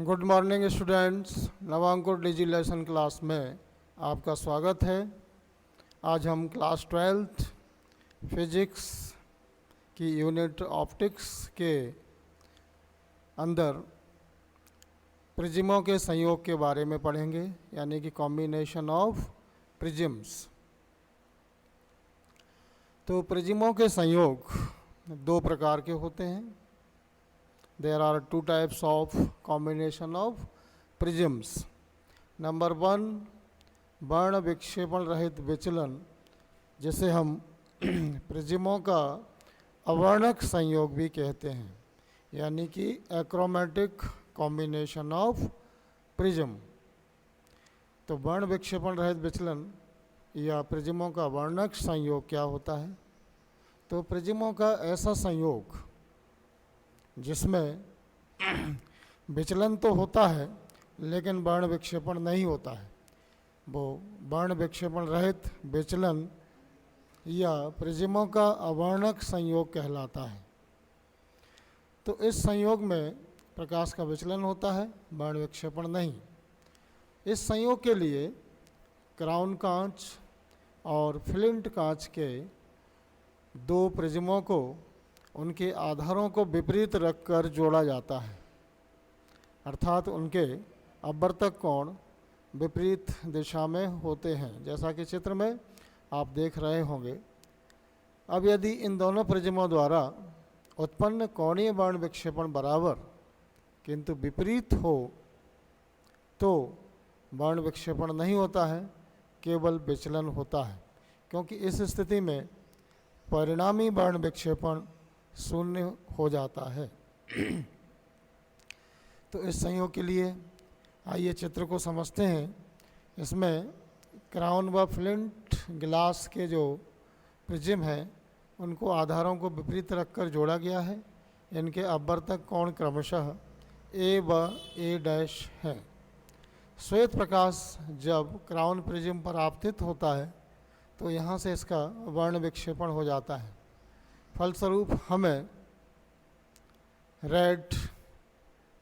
Good morning students. Navankur digi lesson class में आपका स्वागत है। आज हम क्लास 12th फिजिक्स की यूनिट ऑप्टिक्स के अंदर प्रिज्मों के संयोग के बारे में पढ़ेंगे, यानी कि कॉम्बिनेशन ऑफ प्रिज्म्स। तो प्रिज्मों के संयोग दो प्रकार के होते हैं। There are two types of combination of prisms. Number 1, वर्ण विक्षेपण रहित विचलन, जिसे हम प्रिज्मों का अवर्णक संयोग भी कहते हैं, यानी कि एक्रोमेटिक कॉम्बिनेशन ऑफ प्रिज्म। तो वर्ण विक्षेपण रहित विचलन या प्रिज्मों का वर्णक संयोग क्या होता है? तो प्रिज्मों का ऐसा संयोग जिसमें विचलन तो होता है लेकिन वर्ण विक्षेपण नहीं होता है, वो वर्ण विक्षेपण रहित विचलन या प्रिज्मों का अवर्णक संयोग कहलाता है। तो इस संयोग में प्रकाश का विचलन होता है, वर्ण विक्षेपण नहीं। इस संयोग के लिए क्राउन कांच और फ्लिंट कांच के दो प्रिज्मों को उनके आधारों को विपरीत रखकर जोड़ा जाता है, अर्थात उनके अपवर्तक कोण विपरीत दिशा में होते हैं, जैसा कि चित्र में आप देख रहे होंगे। अब यदि इन दोनों प्रिज्मों द्वारा उत्पन्न कोणीय वर्ण विक्षेपण बराबर किंतु विपरीत हो तो वर्ण विक्षेपण नहीं होता है, केवल विचलन होता है, क्योंकि इस स्थिति में परिणामी वर्ण विक्षेपण शून्य हो जाता है। तो इस संयोग के लिए आइए चित्र को समझते हैं। इसमें क्राउन व फ्लिंट ग्लास के जो प्रिज्म हैं उनको आधारों को विपरीत रखकर जोड़ा गया है। इनके अपवर्तक कोण क्रमशः ए व ए डैश है। श्वेत प्रकाश जब क्राउन प्रिज्म पर आपतित होता है तो यहाँ से इसका वर्ण विक्षेपण हो जाता है। फलस्वरूप हमें रेड,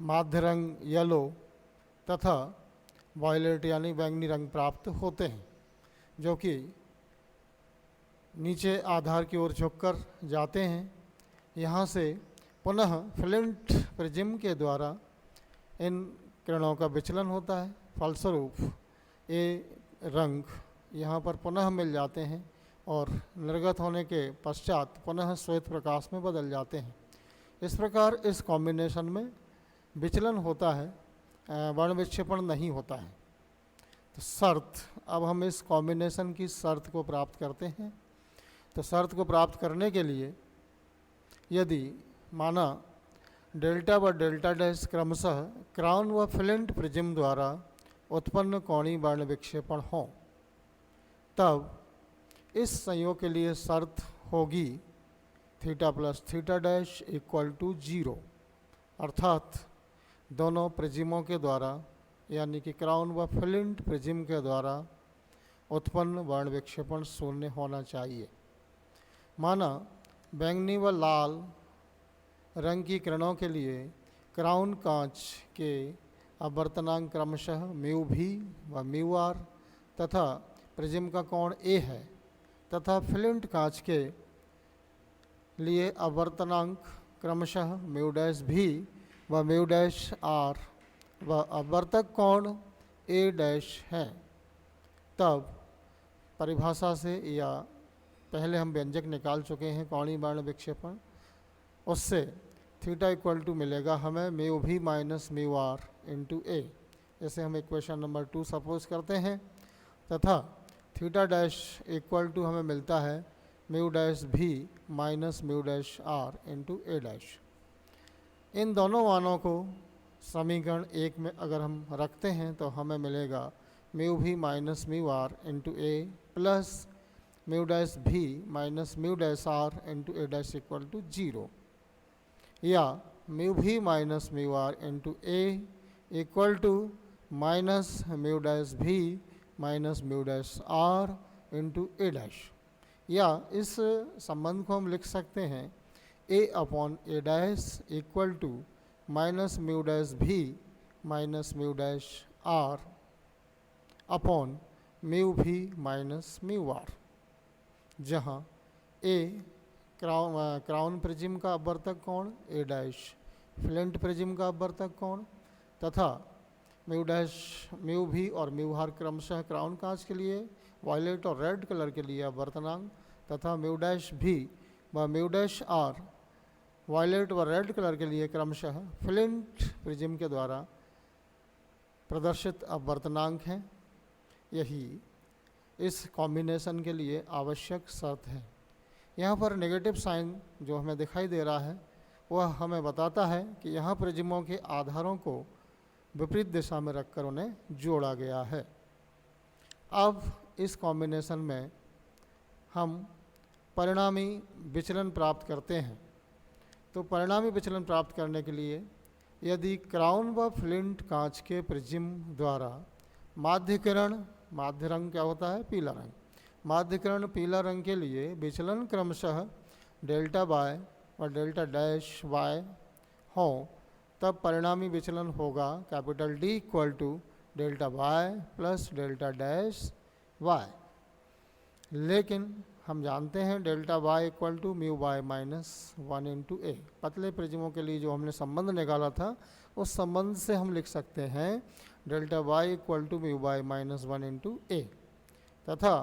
माध्य रंग येलो तथा वायलेट यानी बैंगनी रंग प्राप्त होते हैं, जो कि नीचे आधार की ओर झुककर जाते हैं। यहाँ से पुनः फ्लिंट प्रिज्म के द्वारा इन किरणों का विचलन होता है। फलस्वरूप ये रंग यहाँ पर पुनः मिल जाते हैं और निर्गत होने के पश्चात पुनः श्वेत प्रकाश में बदल जाते हैं। इस प्रकार इस कॉम्बिनेशन में विचलन होता है, वर्ण विक्षेपण नहीं होता है। तो शर्त, अब हम इस कॉम्बिनेशन की शर्त को प्राप्त करते हैं। तो शर्त को प्राप्त करने के लिए यदि माना डेल्टा व डेल्टा डैश क्रमशः क्राउन व फ्लिंट प्रिज्म द्वारा उत्पन्न कोणीय वर्ण विक्षेपण हो, तब इस संयोग के लिए शर्त होगी theta plus theta dash equal to 0, अर्थात दोनों प्रिज्मों के द्वारा यानी कि क्राउन व फ्लिंट प्रिज्म के द्वारा उत्पन्न वर्ण विक्षेपण शून्य होना चाहिए। माना बैंगनी व लाल रंग की किरणों के लिए क्राउन कांच के अपवर्तनांक क्रमशः म्यू भी व म्यू आर तथा प्रिज्म का कोण ए है, तथा फ्लिंट कांच के लिए अपवर्तनांक क्रमशः म्यू डैश भी व म्यू डैश आर व अपवर्तक कोण ए डैश है। तब परिभाषा से, या पहले हम व्यंजक निकाल चुके हैं कोणीय वर्ण विक्षेपण, उससे थीटा इक्वल टू मिलेगा हमें म्यू भी माइनस म्यू आर इंटू ए। इसे हम इक्वेशन नंबर 2 सपोज करते हैं, तथा थीटा डैश इक्वल टू हमें मिलता है म्यू डैश भी minus mu dash are into A dash. इन दोनों मानों को समीकरण 1 में अगर हम रखते हैं तो हमें मिलेगा म्यू भी minus mu are into A plus mu dash भी minus mu dash are into A dash equal to 0, या म्यू भी minus mu are into A equal to minus mu dash भी minus mu dash are into A dash. या इस संबंध को हम लिख सकते हैं A upon A dash equal to minus mu dash भी minus mu dash are upon mu भी माइनस म्यू आर, जहाँ ए क्राउन प्रिज्म का अपवर्तक कोण, ए डैश फ्लिंट प्रिज्म का अपवर्तक कोण, तथा म्यू डैश म्यू भी और म्यू आर क्रमशः क्राउन कांच के लिए, वायलेट और रेड कलर के लिए अपवर्तनांक, तथा म्यू डैश भी व म्यू डैश आर वायलेट व रेड कलर के लिए क्रमशः फ्लिंट प्रिज्म के द्वारा प्रदर्शित अपवर्तनांक हैं। यही इस कॉम्बिनेशन के लिए आवश्यक शर्त है। यहाँ पर नेगेटिव साइन जो हमें दिखाई दे रहा है वह हमें बताता है कि यहाँ प्रिज्मों के आधारों को विपरीत दिशा में रखकर उन्हें जोड़ा गया है। अब इस कॉम्बिनेशन में हम परिणामी विचलन प्राप्त करते हैं। तो परिणामी विचलन प्राप्त करने के लिए यदि क्राउन व फ्लिंट कांच के प्रिज्म द्वारा माध्यकिरण, माध्य रंग क्या होता है, पीला रंग, माध्यकिरण पीला रंग के लिए विचलन क्रमशः डेल्टा वाई और डेल्टा डैश वाई हो, तब परिणामी विचलन होगा capital D equal to delta Y plus delta dash Y. लेकिन हम जानते हैं delta Y equal to mu Y minus 1 into A. पतले प्रिज्मों के लिए जो हमने संबंध निकाला था उस संबंध से हम लिख सकते हैं delta Y equal to mu Y minus 1 into A, तथा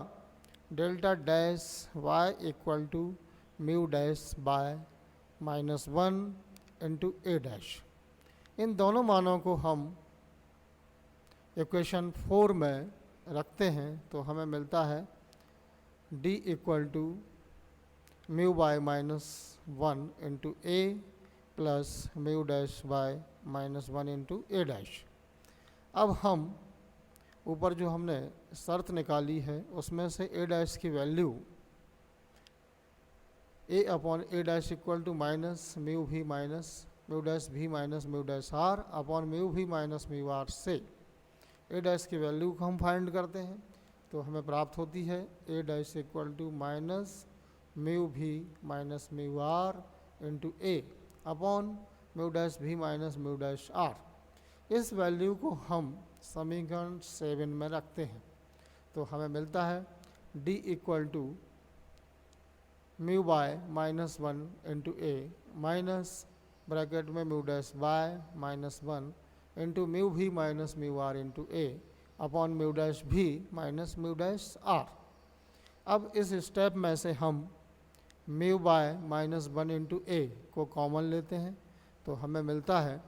delta dash Y equal to mu dash bye minus 1 into A dash. इन दोनों मानों को हम इक्वेशन 4 में रखते हैं तो हमें मिलता है d equal to mu bye minus 1 into A plus mu dash bye minus 1 into A dash. अब हम ऊपर जो हमने शर्त निकाली है उसमें से ए डैश की value a upon A dash equal to minus mu भी माइनस म्यू डैश भी minus mu dash are upon mu भी माइनस म्यू आर से ए डैश की वैल्यू को हम फाइंड करते हैं तो हमें प्राप्त होती है A dash equal to minus mu भी minus mu are into A upon mu dash भी माइनस म्यू डैश आर। इस वैल्यू को हम समीकरण 7 में रखते हैं तो हमें मिलता है d equal to mu bye minus 1 into A minus bracket में mu dash bye minus 1 into mu भी minus mu are into A upon mu dash भी माइनस म्यू डैश आर। अब इस स्टेप में से हम mu bye minus 1 into A को common लेते हैं तो हमें मिलता है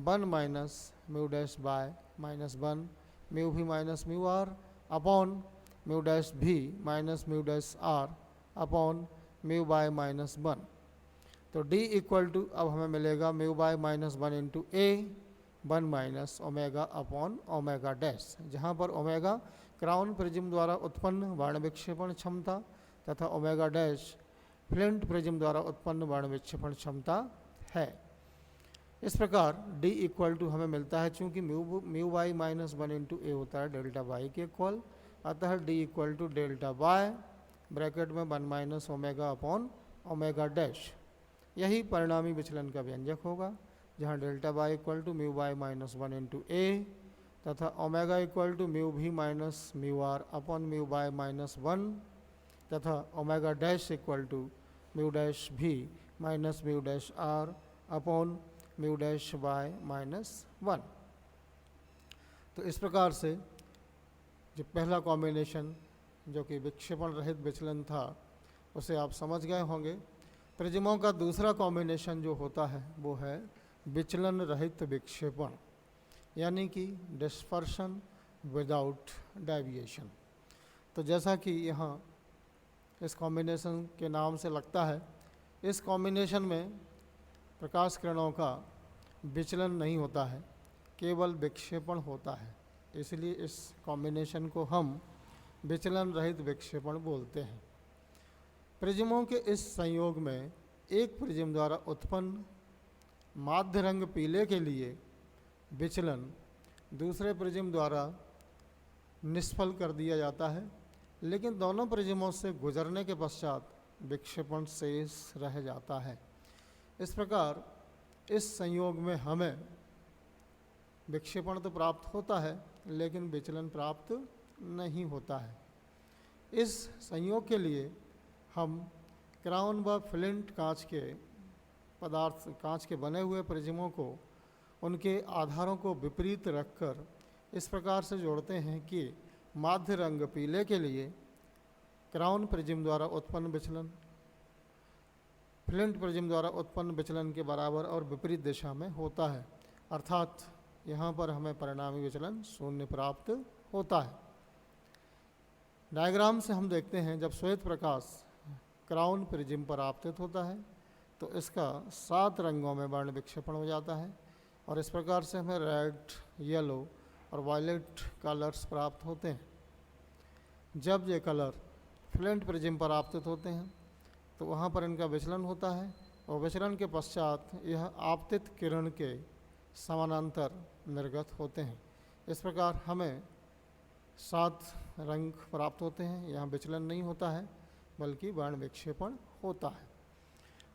1 minus mu dash bye minus 1 mu भी minus mu R upon mu dash भी minus mu dash are upon mu bye minus 1। तो d इक्वल टू अब हमें मिलेगा mu bye minus 1 into a 1 minus omega upon omega dash, जहाँ पर omega crown prism द्वारा उत्पन्न वर्ण विक्षेपण क्षमता तथा ओमेगा डैश फ्लिंट प्रिज्म द्वारा उत्पन्न वर्ण विक्षेपण क्षमता है। इस प्रकार d इक्वल टू हमें मिलता है, चूँकि mu Y minus 1 into A होता है डेल्टा वाई के इक्वल, अतः d equal to delta Y bracket में 1 minus omega upon omega dash. यही परिणामी विचलन का व्यंजक होगा, जहाँ delta Y equal to mu Y minus 1 into A तथा ओमेगा इक्वल टू म्यू भी minus mu R upon mu Y minus 1 तथा omega dash equal to mu dash भी minus mu dash are upon mu dash y minus 1। तो इस प्रकार से जो पहला कॉम्बिनेशन जो कि विक्षेपण रहित विचलन था उसे आप समझ गए होंगे। प्रिज्मों का दूसरा कॉम्बिनेशन जो होता है वो है विचलन रहित विक्षेपण, यानी कि डिस्पर्शन विदाउट डेविएशन। तो जैसा कि यहाँ इस कॉम्बिनेशन के नाम से लगता है, इस कॉम्बिनेशन में प्रकाश किरणों का विचलन नहीं होता है, केवल विक्षेपण होता है। इसलिए इस कॉम्बिनेशन को हम विचलन रहित विक्षेपण बोलते हैं। प्रिज्मों के इस संयोग में एक प्रिज्म द्वारा उत्पन्न माध्य रंग पीले के लिए विचलन दूसरे प्रिज्म द्वारा निष्फल कर दिया जाता है, लेकिन दोनों प्रिज्मों से गुजरने के पश्चात विक्षेपण शेष रह जाता है। इस प्रकार इस संयोग में हमें विक्षेपण तो प्राप्त होता है लेकिन विचलन प्राप्त नहीं होता है। इस संयोग के लिए हम क्राउन व फ्लिंट कांच के बने हुए प्रिज्मों को उनके आधारों को विपरीत रखकर इस प्रकार से जोड़ते हैं कि माध्य रंग पीले के लिए क्राउन प्रिज्म द्वारा उत्पन्न विचलन फ्लिंट प्रिज्म द्वारा उत्पन्न विचलन के बराबर और विपरीत दिशा में होता है, अर्थात यहाँ पर हमें परिणामी विचलन शून्य प्राप्त होता है। डायग्राम से हम देखते हैं जब श्वेत प्रकाश क्राउन प्रिज्म पर आपतित होता है तो इसका 7 रंगों में वर्ण विक्षेपण हो जाता है और इस प्रकार से हमें रेड, येलो और वायलेट कलर्स प्राप्त होते हैं। जब ये कलर फ्लिंट प्रिज्म पर आपतित होते हैं तो वहाँ पर इनका विचलन होता है और विचलन के पश्चात यह आपतित किरण के समानांतर निर्गत होते हैं। इस प्रकार हमें 7 रंग प्राप्त होते हैं। यहाँ विचलन नहीं होता है बल्कि वर्ण विक्षेपण होता है।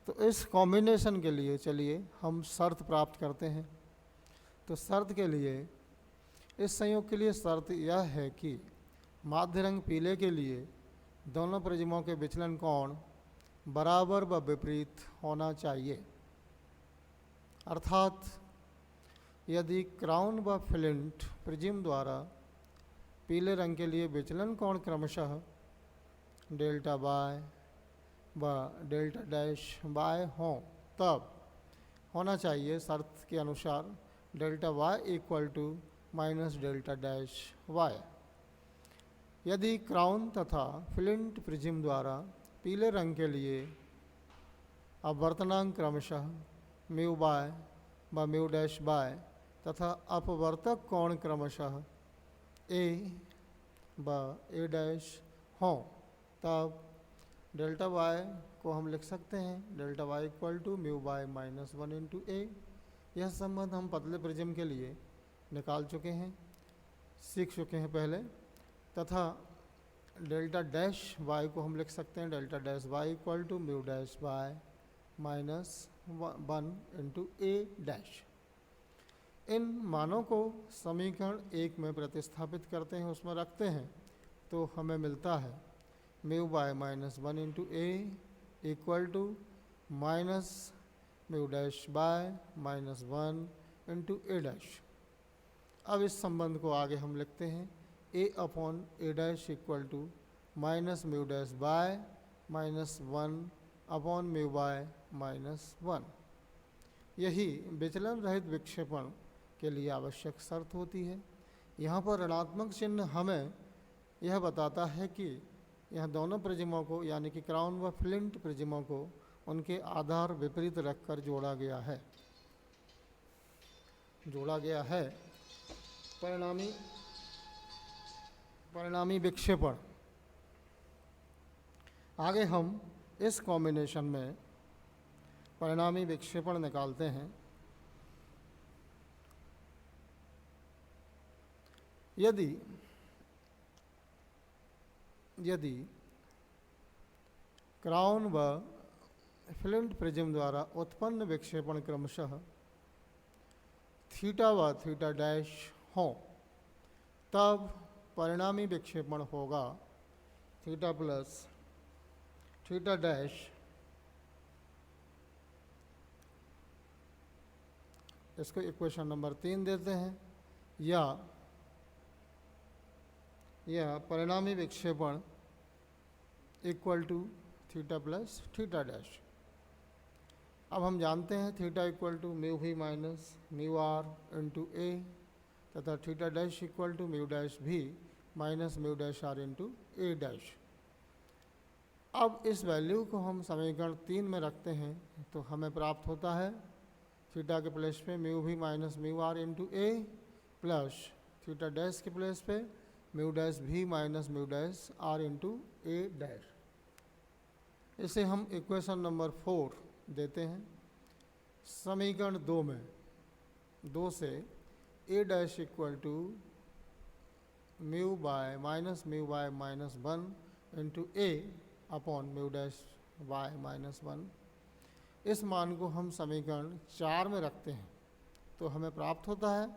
तो इस कॉम्बिनेशन के लिए चलिए हम शर्त प्राप्त करते हैं। तो शर्त के लिए इस संयोग के लिए शर्त यह है कि माध्य रंग पीले के लिए दोनों प्रिज्मों के विचलन कोण बराबर व विपरीत होना चाहिए, अर्थात यदि क्राउन व फ्लिंट प्रिज्म द्वारा पीले रंग के लिए विचलन कोण क्रमशः डेल्टा बाय व डेल्टा डैश बाय हों तब होना चाहिए शर्त के अनुसार delta Y equal to minus delta dash y. यदि क्राउन तथा फ्लिंट प्रिज्म द्वारा पीले रंग के लिए अपवर्तनांक क्रमशः म्यू बाय व म्यू डैश बाय तथा अपवर्तक कोण क्रमशः ए व ए डैश हों तब डेल्टा वाई को हम लिख सकते हैं delta Y equal to mu bye minus 1 into A. यह संबंध हम पतले प्रिज्म के लिए निकाल चुके हैं, सीख चुके हैं पहले। तथा डेल्टा डैश वाई को हम लिख सकते हैं delta dash Y equal to mu dash bye minus 1 into A dash. इन मानों को समीकरण 1 में प्रतिस्थापित करते हैं, उसमें रखते हैं तो हमें मिलता है mu bye minus 1 into A equal to minus mu dash bye minus 1 into A dash. अब इस संबंध को आगे हम लिखते हैं A upon A dash equal to minus mu dash bye minus 1 upon mu bye minus 1। यही विचलन रहित विक्षेपण के लिए आवश्यक शर्त होती है। यहाँ पर ऋणात्मक चिन्ह हमें यह बताता है कि यह दोनों प्रिज्मों को यानी कि क्राउन व फ्लिंट प्रिज्मों को उनके आधार विपरीत रखकर जोड़ा गया है। परिणामी विक्षेपण। आगे हम इस कॉम्बिनेशन में परिणामी विक्षेपण निकालते हैं। यदि क्राउन व फ्लिंट प्रिज्म द्वारा उत्पन्न विक्षेपण क्रमशः थीटा व थीटा डैश हो तब परिणामी विक्षेपण होगा थीटा प्लस थीटा डैश इसको इक्वेशन नंबर 3 देते हैं, या परिणामी विक्षेपण equal to theta plus theta dash. अब हम जानते हैं थीटा इक्वल टू म्यू भी minus mu are into A तथा theta dash equal to mu dash भी minus mu dash are into A dash. अब इस वैल्यू को हम समीकरण 3 में रखते हैं तो हमें प्राप्त होता है थीटा के प्लेस पे म्यू भी minus mu are into A plus theta dash के प्लेस पे म्यू डैश भी minus mu dash are into A dash. इसे हम इक्वेशन नंबर 4 देते हैं। समीकरण 2 में 2 से ए dash equal to mu bye minus 1 into A upon mu dash bye minus 1, इस मान को हम समीकरण 4 में रखते हैं तो हमें प्राप्त होता है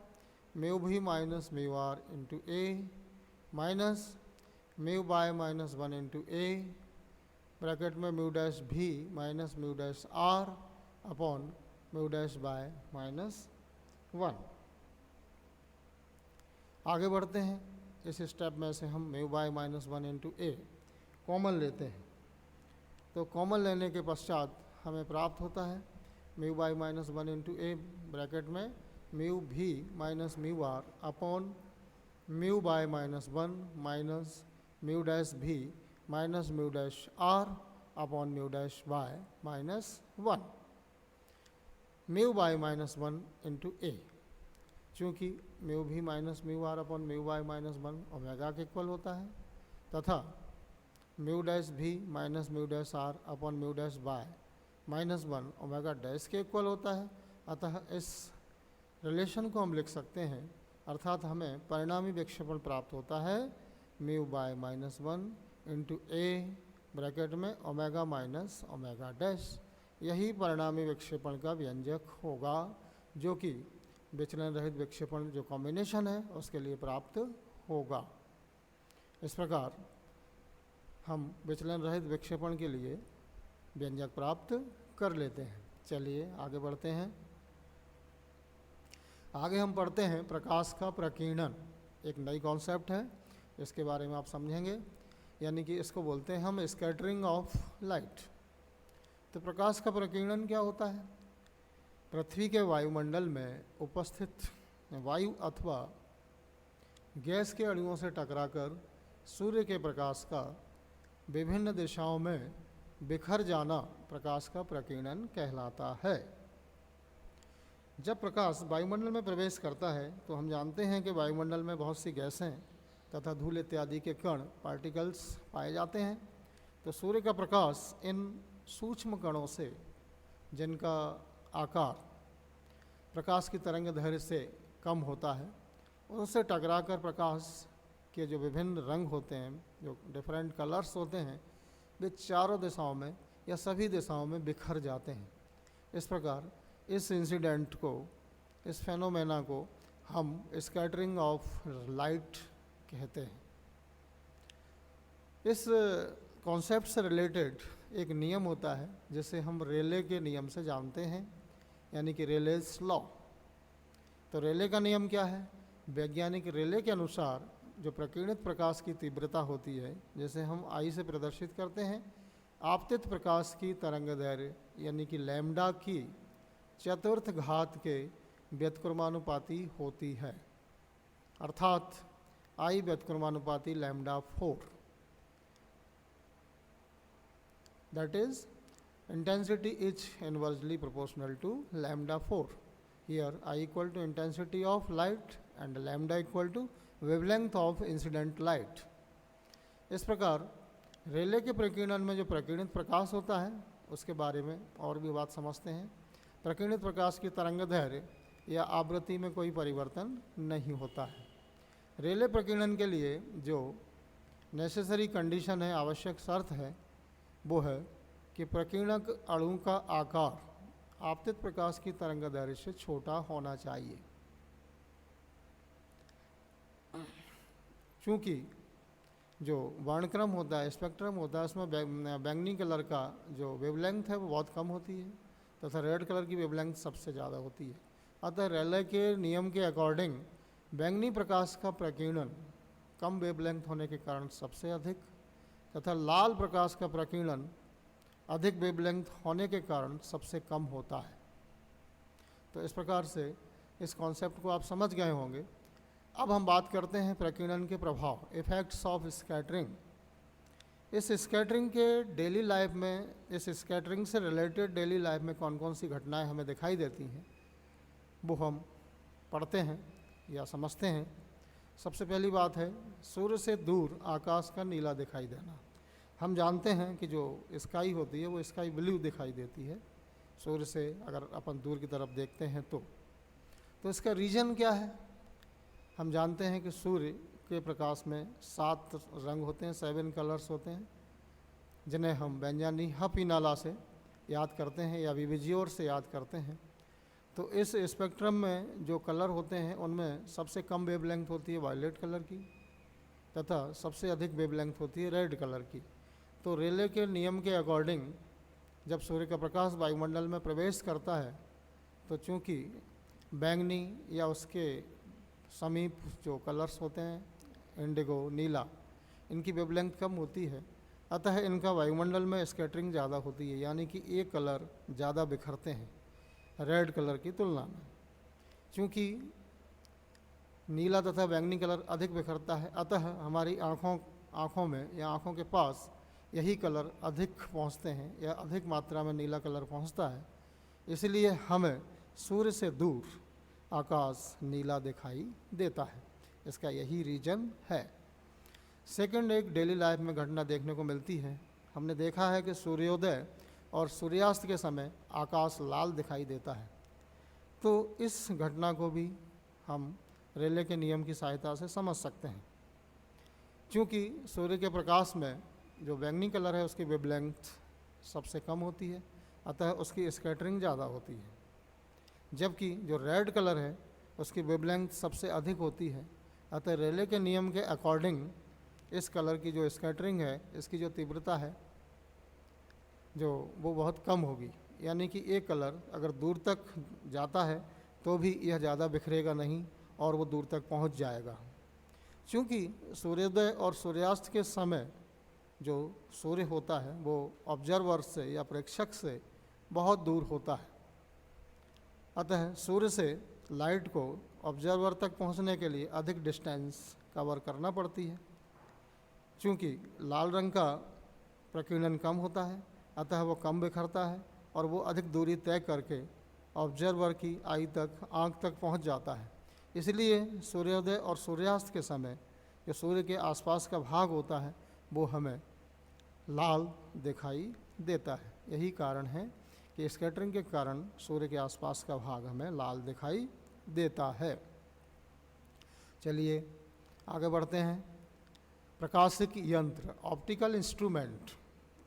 म्यू भी minus mu are into A minus mu bye minus 1 into A bracket में म्यू डैश भी minus mu dash are upon mu dash bye minus 1। आगे बढ़ते हैं। इस स्टेप में से हम mu bye minus 1 into A common लेते हैं। तो कॉमन लेने के पश्चात हमें प्राप्त होता है mu bye minus 1 into A bracket में म्यू भी minus mu R upon mu bye minus 1 minus mu dash भी minus mu dash are upon mu dash bye minus 1। Mu bye minus 1 into A, चूँकि mu भी minus mu R upon mu bye minus 1 omega के equal होता है तथा mu dash भी minus mu dash are upon mu dash bye minus 1 omega dash के equal होता है। अतः इस रिलेशन को हम लिख सकते हैं, अर्थात हमें परिणामी विक्षेपण प्राप्त होता है mu bye minus 1 into A bracket में ओमेगा माइनस ओमेगा डैश। यही परिणामी विक्षेपण का व्यंजक होगा, जो कि विचलन रहित विक्षेपण जो कॉम्बिनेशन है उसके लिए प्राप्त होगा। इस प्रकार हम विचलन रहित विक्षेपण के लिए व्यंजक प्राप्त कर लेते हैं। चलिए आगे बढ़ते हैं। आगे हम पढ़ते हैं प्रकाश का प्रकीर्णन। एक नई कॉन्सेप्ट है, इसके बारे में आप समझेंगे, यानी कि इसको बोलते हैं हम स्कैटरिंग ऑफ लाइट। तो प्रकाश का प्रकीर्णन क्या होता है? पृथ्वी के वायुमंडल में उपस्थित वायु अथवा गैस के अणुओं से टकराकर सूर्य के प्रकाश का विभिन्न दिशाओं में बिखर जाना प्रकाश का प्रकीर्णन कहलाता है। जब प्रकाश वायुमंडल में प्रवेश करता है तो हम जानते हैं कि वायुमंडल में बहुत सी गैसें तथा धूल इत्यादि के कण पार्टिकल्स पाए जाते हैं। तो सूर्य का प्रकाश इन सूक्ष्म कणों से, जिनका आकार प्रकाश की तरंग दैर्घ्य से कम होता है, उनसे टकराकर प्रकाश के जो विभिन्न रंग होते हैं, जो डिफरेंट कलर्स होते हैं, वे चारों दिशाओं में या सभी दिशाओं में बिखर जाते हैं। इस प्रकार इस इंसिडेंट को, इस फेनोमेना को हम स्कैटरिंग ऑफ लाइट कहते हैं। इस कॉन्सेप्ट से रिलेटेड एक नियम होता है जिसे हम रेले के नियम से जानते हैं, यानी कि रेलेस लॉ। तो रेले का नियम क्या है? वैज्ञानिक रेले के अनुसार जो प्रकीर्णित प्रकाश की तीव्रता होती है, जैसे हम आई से प्रदर्शित करते हैं, आपतित प्रकाश की तरंग दैर्घ्य यानी कि लैम्डा की चतुर्थ घात के व्युत्क्रमानुपाती होती है, अर्थात आई व्युत्क्रमानुपाती lambda 4। That is, intensity is inversely proportional to lambda 4. Here I equal to intensity of light and lambda equal to wavelength of incident light. इस प्रकार रेले के प्रकीर्णन में जो प्रकीर्णित प्रकाश होता है उसके बारे में और भी बात समझते हैं। प्रकीर्णित प्रकाश की तरंग दैर्घ्य या आवृत्ति में कोई परिवर्तन नहीं होता है। रेले प्रकीर्णन के लिए जो नेसेसरी कंडीशन है, आवश्यक शर्त है, वो है कि प्रकीर्णक अणु का आकार आपतित प्रकाश की तरंग दैर्घ्य से छोटा होना चाहिए। चूँकि जो वर्णक्रम होता है, स्पेक्ट्रम होता है, उसमें बैंगनी कलर का जो वेवलेंथ है वो बहुत कम होती है तथा रेड कलर की वेवलेंथ सबसे ज़्यादा होती है। अतः रेले के नियम के अकॉर्डिंग बैंगनी प्रकाश का प्रकीर्णन कम वेवलेंथ होने के कारण सबसे अधिक तथा लाल प्रकाश का प्रकीर्णन अधिक वेवलेंथ होने के कारण सबसे कम होता है। तो इस प्रकार से इस कॉन्सेप्ट को आप समझ गए होंगे। अब हम बात करते हैं प्रकीर्णन के प्रभाव, इफ़ेक्ट्स ऑफ स्कैटरिंग। इस स्कैटरिंग के डेली लाइफ में, इस स्कैटरिंग से रिलेटेड डेली लाइफ में कौन कौन सी घटनाएं हमें दिखाई देती हैं, वो हम पढ़ते हैं या समझते हैं। सबसे पहली बात है सूर्य से दूर आकाश का नीला दिखाई देना। हम जानते हैं कि जो स्काई होती है वो स्काई ब्लू दिखाई देती है सूर्य से अगर अपन दूर की तरफ देखते हैं तो इसका रीज़न क्या है? हम जानते हैं कि सूर्य के प्रकाश में 7 रंग होते हैं, 7 कलर्स होते हैं, जिन्हें हम बेंजानी हपीनाला से याद करते हैं या विविजियोर से याद करते हैं। तो इस स्पेक्ट्रम में जो कलर होते हैं उनमें सबसे कम वेवलेंथ होती है वायलेट कलर की तथा सबसे अधिक वेवलेंथ होती है रेड कलर की। तो रेले के नियम के अकॉर्डिंग जब सूर्य का प्रकाश वायुमंडल में प्रवेश करता है तो चूँकि बैंगनी या उसके समीप जो कलर्स होते हैं इंडिगो, नीला, इनकी वेवलेंथ कम होती है, अतः इनका वायुमंडल में स्कैटरिंग ज़्यादा होती है, यानी कि ये कलर ज़्यादा बिखरते हैं रेड कलर की तुलना में। चूँकि नीला तथा बैंगनी कलर अधिक बिखरता है, अतः हमारी आँखों में या आँखों के पास यही कलर अधिक पहुँचते हैं या अधिक मात्रा में नीला कलर पहुँचता है, इसलिए हमें सूर्य से दूर आकाश नीला दिखाई देता है। इसका यही रीज़न है। सेकंड, एक डेली लाइफ में घटना देखने को मिलती है। हमने देखा है कि सूर्योदय और सूर्यास्त के समय आकाश लाल दिखाई देता है। तो इस घटना को भी हम रेले के नियम की सहायता से समझ सकते हैं। क्योंकि सूर्य के प्रकाश में जो बैंगनी कलर है उसकी वेवलेंथ सबसे कम होती है, अतः उसकी स्कैटरिंग ज़्यादा होती है, जबकि जो रेड कलर है उसकी वेवलेंथ सबसे अधिक होती है, अतः रेले के नियम के अकॉर्डिंग इस कलर की जो स्कैटरिंग है, इसकी जो तीव्रता है जो वो बहुत कम होगी, यानी कि एक कलर अगर दूर तक जाता है तो भी यह ज़्यादा बिखरेगा नहीं और वो दूर तक पहुंच जाएगा। क्योंकि सूर्योदय और सूर्यास्त के समय जो सूर्य होता है वो ऑब्जर्वर से या प्रेक्षक से बहुत दूर होता है, अतः सूर्य से लाइट को ऑब्जर्वर तक पहुंचने के लिए अधिक डिस्टेंस कवर करना पड़ती है। चूँकि लाल रंग का प्रकीर्णन कम होता है, अतः वो कम बिखरता है और वो अधिक दूरी तय करके ऑब्जर्वर की आँख तक पहुंच जाता है। इसलिए सूर्योदय और सूर्यास्त के समय जो सूर्य के आसपास का भाग होता है वो हमें लाल दिखाई देता है। यही कारण है कि स्कैटरिंग के कारण सूर्य के आसपास का भाग हमें लाल दिखाई देता है। चलिए आगे बढ़ते हैं। प्रकाशिक यंत्र, ऑप्टिकल इंस्ट्रूमेंट,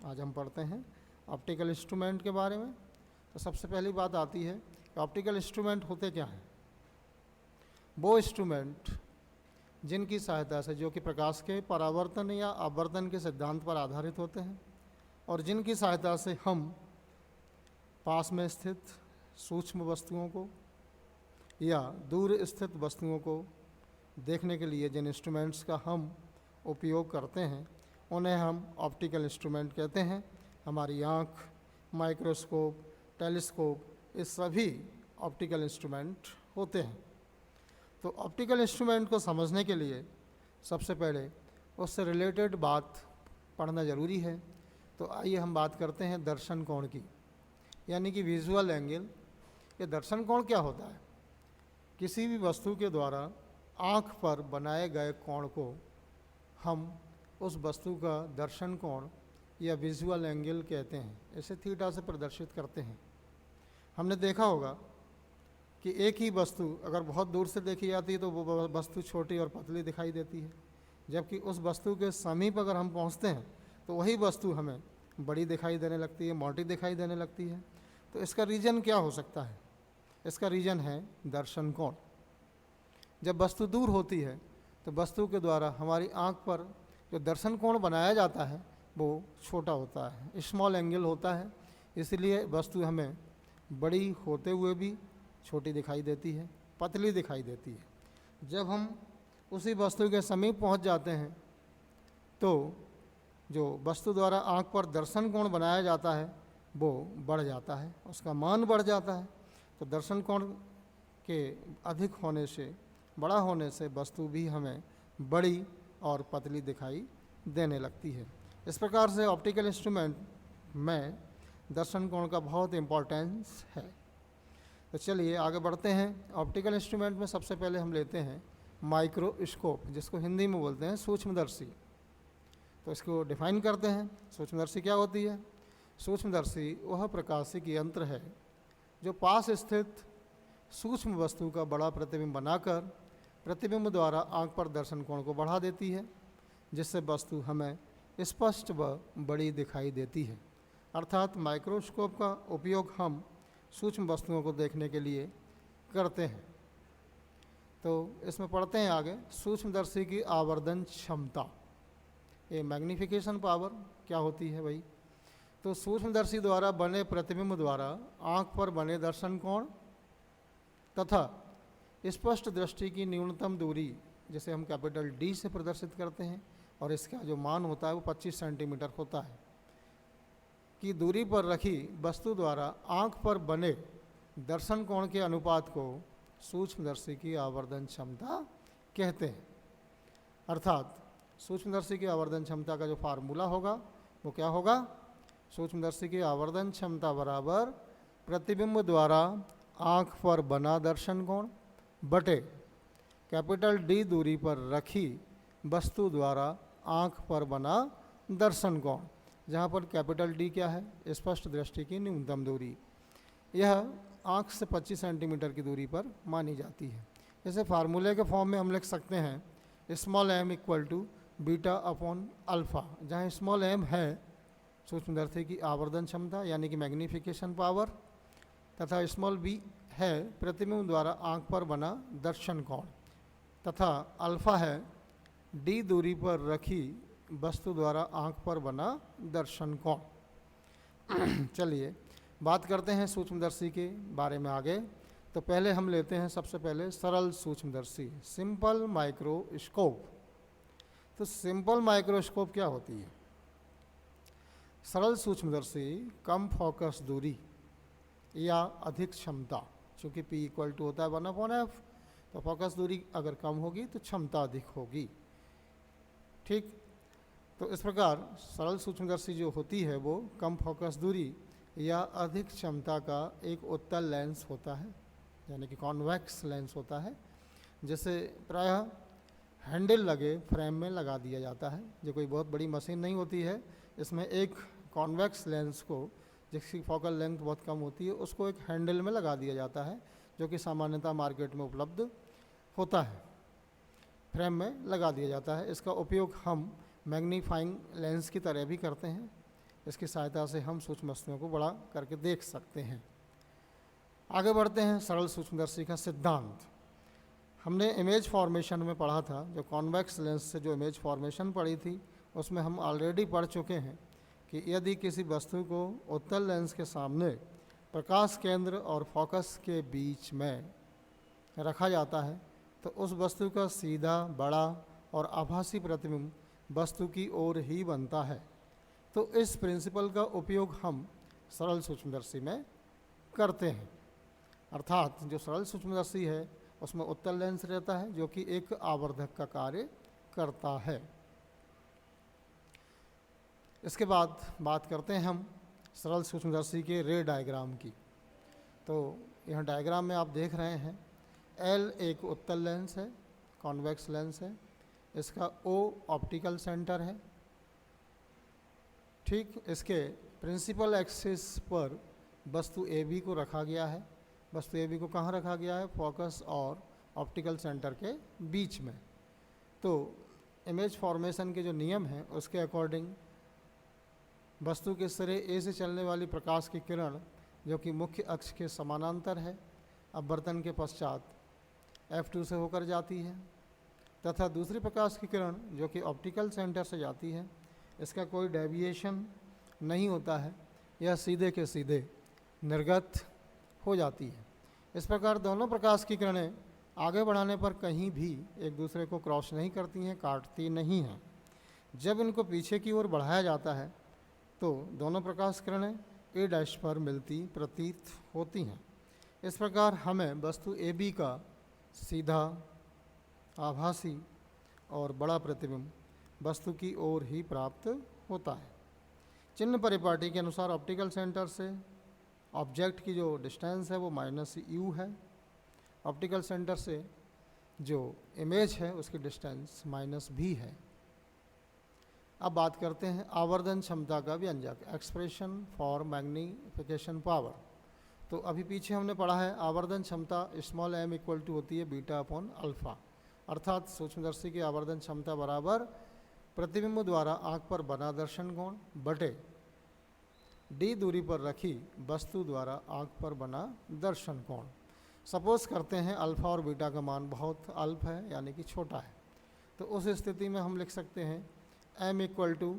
आज हम पढ़ते हैं ऑप्टिकल इंस्ट्रूमेंट के बारे में। तो सबसे पहली बात आती है कि ऑप्टिकल इंस्ट्रूमेंट होते क्या हैं। वो इंस्ट्रूमेंट जिनकी सहायता से, जो कि प्रकाश के परावर्तन या आवर्तन के सिद्धांत पर आधारित होते हैं और जिनकी सहायता से हम पास में स्थित सूक्ष्म वस्तुओं को या दूर स्थित वस्तुओं को देखने के लिए जिन इंस्ट्रूमेंट्स का हम उपयोग करते हैं उन्हें हम ऑप्टिकल इंस्ट्रूमेंट कहते हैं। हमारी आँख, माइक्रोस्कोप, टेलीस्कोप, ये सभी ऑप्टिकल इंस्ट्रूमेंट होते हैं। तो ऑप्टिकल इंस्ट्रूमेंट को समझने के लिए सबसे पहले उससे रिलेटेड बात पढ़ना ज़रूरी है। तो आइए हम बात करते हैं दर्शन कोण की, यानी कि विजुअल एंगल। ये दर्शन कोण क्या होता है? किसी भी वस्तु के द्वारा आँख पर बनाए गए कोण को हम उस वस्तु का दर्शन कोण या विजुअल एंगल कहते हैं। इसे थीटा से प्रदर्शित करते हैं। हमने देखा होगा कि एक ही वस्तु अगर बहुत दूर से देखी जाती है तो वो वस्तु छोटी और पतली दिखाई देती है, जबकि उस वस्तु के समीप अगर हम पहुंचते हैं तो वही वस्तु हमें बड़ी दिखाई देने लगती है, मोटी दिखाई देने लगती है। तो इसका रीज़न क्या हो सकता है? इसका रीज़न है दर्शन कोण। जब वस्तु दूर होती है तो वस्तु के द्वारा हमारी आँख पर जो दर्शन कोण बनाया जाता है वो छोटा होता है, स्मॉल एंगल होता है। इसलिए वस्तु हमें बड़ी होते हुए भी छोटी दिखाई देती है, पतली दिखाई देती है। जब हम उसी वस्तु के समीप पहुंच जाते हैं तो जो वस्तु द्वारा आँख पर दर्शन कोण बनाया जाता है वो बढ़ जाता है, उसका मान बढ़ जाता है। तो दर्शन कोण के अधिक होने से, बड़ा होने से वस्तु भी हमें बड़ी और पतली दिखाई देने लगती है। इस प्रकार से ऑप्टिकल इंस्ट्रूमेंट में दर्शन कोण का बहुत इम्पोर्टेंस है। तो चलिए आगे बढ़ते हैं। ऑप्टिकल इंस्ट्रूमेंट में सबसे पहले हम लेते हैं माइक्रोस्कोप, जिसको हिंदी में बोलते हैं सूक्ष्मदर्शी। तो इसको डिफाइन करते हैं। सूक्ष्मदर्शी क्या होती है? सूक्ष्मदर्शी वह प्रकाशिक यंत्र है जो पास स्थित सूक्ष्म वस्तु का बड़ा प्रतिबिंब बनाकर प्रतिबिंब द्वारा आँख पर दर्शन कोण को बढ़ा देती है, जिससे वस्तु हमें स्पष्ट व बड़ी दिखाई देती है। अर्थात माइक्रोस्कोप का उपयोग हम सूक्ष्म वस्तुओं को देखने के लिए करते हैं। तो इसमें पढ़ते हैं आगे, सूक्ष्मदर्शी की आवर्धन क्षमता, ये मैग्नीफिकेशन पावर क्या होती है भाई। तो सूक्ष्मदर्शी द्वारा बने प्रतिबिंब द्वारा आँख पर बने दर्शन कोण तथा स्पष्ट दृष्टि की न्यूनतम दूरी, जिसे हम कैपिटल डी से प्रदर्शित करते हैं, और इसका जो मान होता है वो 25 सेंटीमीटर होता है, की दूरी पर रखी वस्तु द्वारा आँख पर बने दर्शन कोण के अनुपात को सूक्ष्मदर्शी की आवर्धन क्षमता कहते हैं। अर्थात सूक्ष्मदर्शी की आवर्धन क्षमता का जो फार्मूला होगा वो क्या होगा, सूक्ष्मदर्शी की आवर्धन क्षमता बराबर प्रतिबिंब द्वारा आँख पर बना दर्शन कोण बटे कैपिटल डी दूरी पर रखी वस्तु द्वारा आँख पर बना दर्शन कोण, जहाँ पर कैपिटल डी क्या है, स्पष्ट दृष्टि की न्यूनतम दूरी। यह आँख से 25 सेंटीमीटर की दूरी पर मानी जाती है। इसे फार्मूले के फॉर्म में हम लिख सकते हैं small m equal to beta upon alpha, जहाँ स्मॉल m है सूक्ष्मदर्शी की आवर्धन क्षमता यानी कि मैग्नीफिकेशन पावर, तथा स्मॉल b है प्रतिबिंब द्वारा आँख पर बना दर्शन कोण, तथा अल्फ़ा है d दूरी पर रखी वस्तु द्वारा आँख पर बना दर्शन कोण। चलिए बात करते हैं सूक्ष्मदर्शी के बारे में आगे। तो पहले हम लेते हैं सबसे पहले सरल सूक्ष्मदर्शी, सिंपल माइक्रोस्कोप। तो सिंपल माइक्रोस्कोप क्या होती है। सरल सूक्ष्मदर्शी कम फोकस दूरी या अधिक क्षमता, चूँकि P इक्वल टू होता है 1/f, तो फोकस दूरी अगर कम होगी तो क्षमता अधिक होगी। ठीक, तो इस प्रकार सरल सूक्ष्मदर्शी जो होती है वो कम फोकस दूरी या अधिक क्षमता का एक उत्तल लेंस होता है, यानी कि कॉन्वेक्स लेंस होता है, जिसे प्रायः हैंडल लगे फ्रेम में लगा दिया जाता है। जो कोई बहुत बड़ी मशीन नहीं होती है, इसमें एक कॉन्वेक्स लेंस को, जिसकी फोकल लेंथ बहुत कम होती है, उसको एक हैंडल में लगा दिया जाता है, जो कि सामान्यतः मार्केट में उपलब्ध होता है, फ्रेम में लगा दिया जाता है। इसका उपयोग हम मैग्नीफाइंग लेंस की तरह भी करते हैं। इसकी सहायता से हम सूक्ष्म वस्तुओं को बड़ा करके देख सकते हैं। आगे बढ़ते हैं सरल सूक्ष्मदर्शी का सिद्धांत। हमने इमेज फॉर्मेशन में पढ़ा था, जो कॉन्वेक्स लेंस से जो इमेज फॉर्मेशन पढ़ी थी उसमें हम ऑलरेडी पढ़ चुके हैं कि यदि किसी वस्तु को उत्तल लेंस के सामने प्रकाश केंद्र और फोकस के बीच में रखा जाता है तो उस वस्तु का सीधा, बड़ा और आभासी प्रतिबिंब वस्तु की ओर ही बनता है। तो इस प्रिंसिपल का उपयोग हम सरल सूक्ष्मदर्शी में करते हैं। अर्थात जो सरल सूक्ष्मदर्शी है उसमें उत्तल लेंस रहता है, जो कि एक आवर्धक का कार्य करता है। इसके बाद बात करते हैं हम सरल सूक्ष्मदर्शी के रे डायग्राम की। तो यहाँ डायग्राम में आप देख रहे हैं L एक उत्तल लेंस है, कॉन्वेक्स लेंस है, इसका O ऑप्टिकल सेंटर है। ठीक, इसके प्रिंसिपल एक्सिस पर वस्तु AB को रखा गया है। वस्तु AB को कहाँ रखा गया है, फोकस और ऑप्टिकल सेंटर के बीच में। तो इमेज फॉर्मेशन के जो नियम हैं उसके अकॉर्डिंग वस्तु के सिरे A से चलने वाली प्रकाश की किरण, जो कि मुख्य अक्ष के समानांतर है, अपवर्तन के पश्चात F2 से होकर जाती है, तथा दूसरी प्रकाश की किरण जो कि ऑप्टिकल सेंटर से जाती है, इसका कोई डेविएशन नहीं होता है, यह सीधे के सीधे निर्गत हो जाती है। इस प्रकार दोनों प्रकाश की किरणें आगे बढ़ाने पर कहीं भी एक दूसरे को क्रॉस नहीं करती हैं, काटती नहीं हैं। जब इनको पीछे की ओर बढ़ाया जाता है तो दोनों प्रकाश किरणें A' पर मिलती प्रतीत होती हैं। इस प्रकार हमें वस्तु AB का सीधा, आभासी और बड़ा प्रतिबिंब वस्तु की ओर ही प्राप्त होता है। चिन्ह परिपाटी के अनुसार ऑप्टिकल सेंटर से ऑब्जेक्ट की जो डिस्टेंस है वो -u है। ऑप्टिकल सेंटर से जो इमेज है उसकी डिस्टेंस -b है। अब बात करते हैं आवर्धन क्षमता का व्यंजक, एक्सप्रेशन फॉर मैग्नीफिकेशन पावर। तो अभी पीछे हमने पढ़ा है आवर्धन क्षमता स्मॉल m इक्वल टू होती है बीटा अपॉन अल्फ़ा, अर्थात सूक्ष्मदर्शी की आवर्धन क्षमता बराबर प्रतिबिंब द्वारा आँख पर बना दर्शन कोण बटे डी दूरी पर रखी वस्तु द्वारा आँख पर बना दर्शन कोण। सपोज करते हैं अल्फ़ा और बीटा का मान बहुत अल्प है यानी कि छोटा है, तो उस स्थिति में हम लिख सकते हैं m equal to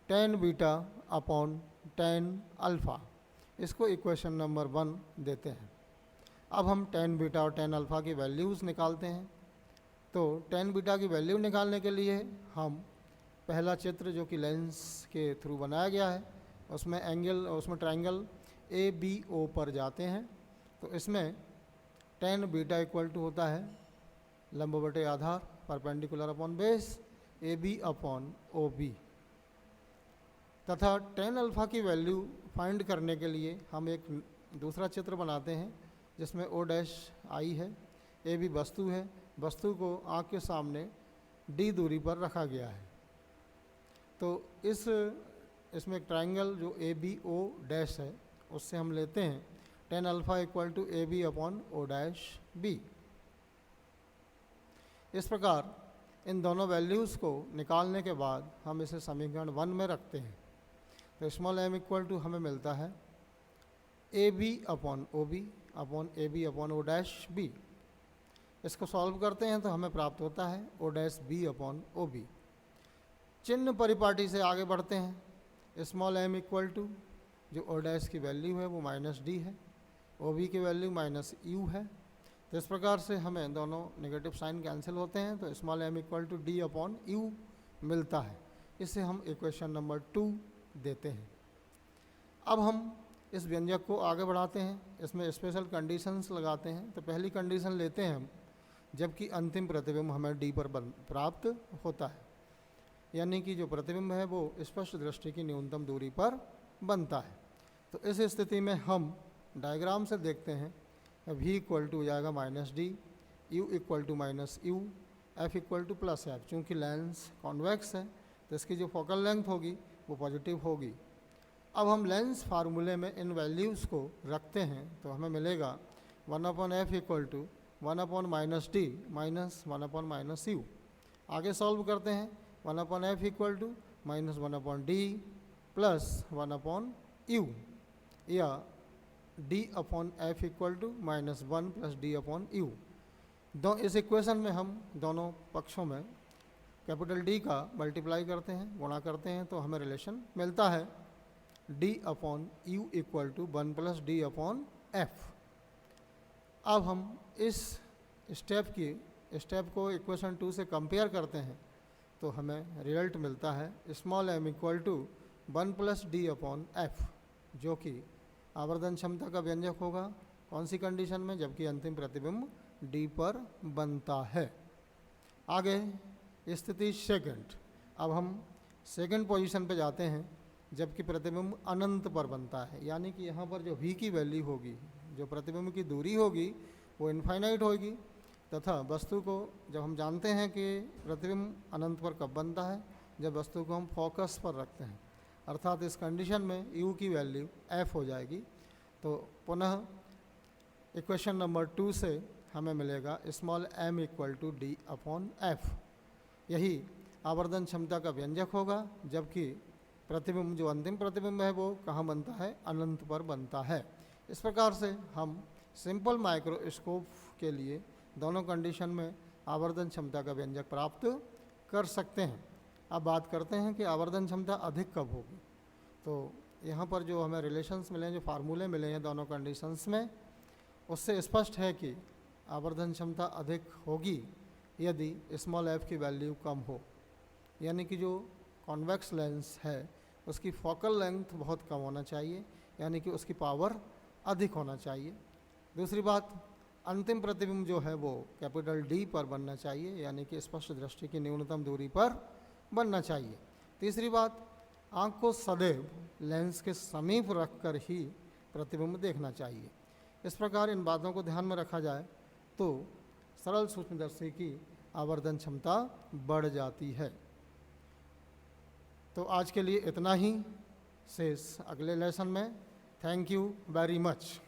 tan beta upon tan alpha. इसको इक्वेशन नंबर 1 देते हैं। अब हम टेन बीटा और टेन अल्फ़ा की वैल्यूज़ निकालते हैं। तो टेन बीटा की वैल्यू निकालने के लिए हम पहला चित्र जो कि लेंस के थ्रू बनाया गया है उसमें ट्रायंगल ABO पर जाते हैं। तो इसमें टेन बीटा इक्वल टू होता है लंब बटे आधार परपेंडिकुलर अपॉन बेस AB अपॉन OB, तथा टेन अल्फ़ा की वैल्यू फाइंड करने के लिए हम एक दूसरा चित्र बनाते हैं जिसमें O' है, AB वस्तु है, वस्तु को आँख के सामने D दूरी पर रखा गया है। तो इसमें एक ट्रायंगल जो ABO' है उससे हम लेते हैं tan alpha equal to AB upon O'B। इस प्रकार इन दोनों वैल्यूज़ को निकालने के बाद हम इसे समीकरण 1 में रखते हैं। तो स्मॉल m इक्वल टू हमें मिलता है AB अपॉन OB upon AB upon O'B। इसको सॉल्व करते हैं तो हमें प्राप्त होता है O'(B) अपॉन OB। चिन्ह परिपाटी से आगे बढ़ते हैं। स्मॉल m इक्वल टू जो O' की वैल्यू है वो -D है, OB की वैल्यू -U है। तो इस प्रकार से हमें दोनों नेगेटिव साइन कैंसिल होते हैं, तो small m equal to D upon U मिलता है। इसे हम इक्वेशन नंबर 2 देते हैं। अब हम इस व्यंजक को आगे बढ़ाते हैं, इसमें स्पेशल कंडीशंस लगाते हैं। तो पहली कंडीशन लेते हैं हम जबकि अंतिम प्रतिबिंब हमें D पर प्राप्त होता है, यानी कि जो प्रतिबिंब है वो स्पष्ट दृष्टि की न्यूनतम दूरी पर बनता है। तो इस स्थिति में हम डायग्राम से देखते हैं V इक्वल टू हो जाएगा -D, U equal to -U, F equal to +F। चूँकि लेंस कॉन्वेक्स है तो इसकी जो फोकल लेंथ होगी वो पॉजिटिव होगी। अब हम लेंस फार्मूले में इन वैल्यूज़ को रखते हैं तो हमें मिलेगा 1/F equal to 1/-D minus 1/-U। आगे सॉल्व करते हैं 1/F equal to -1/D plus 1/U या D/F इक्वल टू -1 + D/U। इस इक्वेशन में हम दोनों पक्षों में कैपिटल D का मल्टीप्लाई करते हैं, गुणा करते हैं, तो हमें रिलेशन मिलता है D/U इक्वल टू 1 + D/F। अब हम इस स्टेप को इक्वेशन 2 से कंपेयर करते हैं तो हमें रिजल्ट मिलता है small m equal to 1 + D/F, जो कि आवर्धन क्षमता का व्यंजक होगा। कौन सी कंडीशन में? जबकि अंतिम प्रतिबिंब D पर बनता है। आगे स्थिति सेकंड। अब हम सेकंड पोजीशन पे जाते हैं जबकि प्रतिबिंब अनंत पर बनता है, यानी कि यहाँ पर जो V की वैल्यू होगी, जो प्रतिबिंब की दूरी होगी वो इनफाइनाइट होगी, तथा वस्तु को जब हम जानते हैं कि प्रतिबिंब अनंत पर कब बनता है, जब वस्तु को हम फोकस पर रखते हैं, अर्थात इस कंडीशन में U की वैल्यू F हो जाएगी। तो पुनः इक्वेशन नंबर 2 से हमें मिलेगा small m equal to D/F। यही आवर्धन क्षमता का व्यंजक होगा, जबकि प्रतिबिंब जो अंतिम प्रतिबिंब है वो कहाँ बनता है? अनंत पर बनता है। इस प्रकार से हम सिंपल माइक्रोस्कोप के लिए दोनों कंडीशन में आवर्धन क्षमता का व्यंजक प्राप्त कर सकते हैं। अब बात करते हैं कि आवर्धन क्षमता अधिक कब होगी। तो यहाँ पर जो हमें रिलेशंस मिले हैं, जो फार्मूले मिले हैं दोनों कंडीशंस में, उससे स्पष्ट है कि आवर्धन क्षमता अधिक होगी यदि स्मॉल f की वैल्यू कम हो, यानी कि जो कॉन्वेक्स लेंस है उसकी फोकल लेंथ बहुत कम होना चाहिए, यानी कि उसकी पावर अधिक होना चाहिए। दूसरी बात, अंतिम प्रतिबिंब जो है वो कैपिटल D पर बनना चाहिए, यानी कि स्पष्ट दृष्टि की न्यूनतम दूरी पर बनना चाहिए। तीसरी बात, आँख को सदैव लेंस के समीप रखकर ही प्रतिबिंब देखना चाहिए। इस प्रकार इन बातों को ध्यान में रखा जाए तो सरल सूक्ष्मदर्शी की आवर्धन क्षमता बढ़ जाती है। तो आज के लिए इतना ही, शेष अगले लेसन में। Thank you very much.